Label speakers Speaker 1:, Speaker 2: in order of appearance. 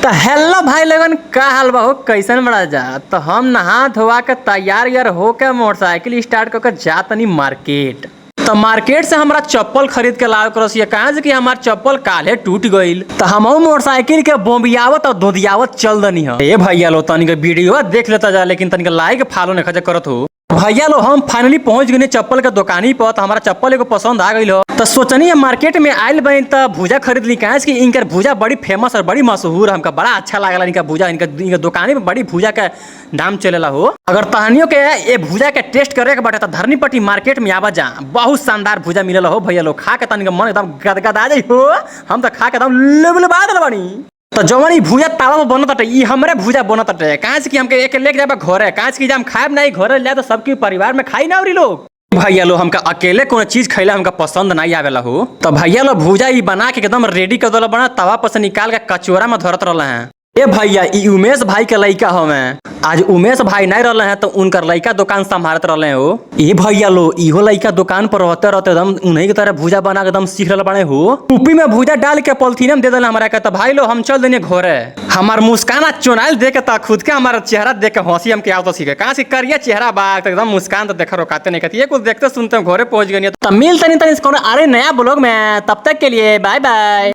Speaker 1: तो हेलो भाई लोगन, का हाल बा हो? कैसन बड़ा जा? तो हम नहा धोवा के तैयार यार हो के मोटरसाइकिल स्टार्ट कर जा तनी मार्केट। तो मार्केट से हमारा चप्पल खरीद के लावे करस, ये कहाँ से कि हमार चप्पल काले टूट गईल। तो हम मोटरसाइकिल के बोम्बियावत और धोदियावत चल दनी है। ए भैया लो तनिक वीडियो देख लेता जा, लेकिन तनिक लाइक फॉलो नहीं खजा करत हो। भैया लो हम फाइनली पहुंच गए चप्पल के दुकानी पर। तो हमारा चप्पल एगो पसंद आ गई हो, तो सोचनी है मार्केट में आयल बनी तो भूजा खरीद ली। कहाँ कि इनकर भूजा बड़ी फेमस और बड़ी मशहूर, हमका बड़ा अच्छा लागला इनका भूजा। इनका दुकानी में बड़ी भूजा का नाम चलेला हो। अगर तहनियों के ये भूजा के टेस्ट करे के बाटे तो धरनीपट्टी मार्केट में आवा जा, बहुत शानदार भूजा मिलेला हो भैया लोग। खा के तनिक मन एकदम गदगदा जाई हो। हम तो खा के एकदम लबलबा देल बानी। तो जवन ई भूजा तावा में बनत ई हमरे भूजा बनत है। कहाँ से कि हमके एक लेके जाबा घरे, कहाँ से कि हम खाएब नहीं घरे ले तो सबके परिवार में खाई ना। लोग भैया लो हमका अकेले कोनो चीज खैला हमका पसंद नहीं आवेला हो। तो भैया लो भूजा ई बना के एकदम रेडी कर देला, बना तवा पर से निकाल के कचोरा में धरत रहले हैं। ए भैया ई उमेश भाई के लड़का हमें। आज उमेश भाई नहीं रहले हैं तो उनकर लड़का दुकान संभालत रहले हो। ए भैया लो इहो लड़का दुकान पर रहते रहते एकदम उन्हीं की तरह भूजा बना के एकदम सीख रहे बने हो। टूपी में भूजा डाल के पॉलिथीन में दे दिला हमारा के। तो भाई लो हम चल देने घरे। हमार मुस्कान चुनाइल देख के खुद के हमारा चेहरा देख के हंसी हमके आवत सीखे। कहाँ से करिया चेहरा बा एकदम मुस्कान तो देखा रोकाते नहीं कहती। ये कुछ देखते सुनते घरे पहुंच गए। तो मिलते नहीं कोनो अरे नया ब्लॉग में, तब तक के लिए बाय बाय।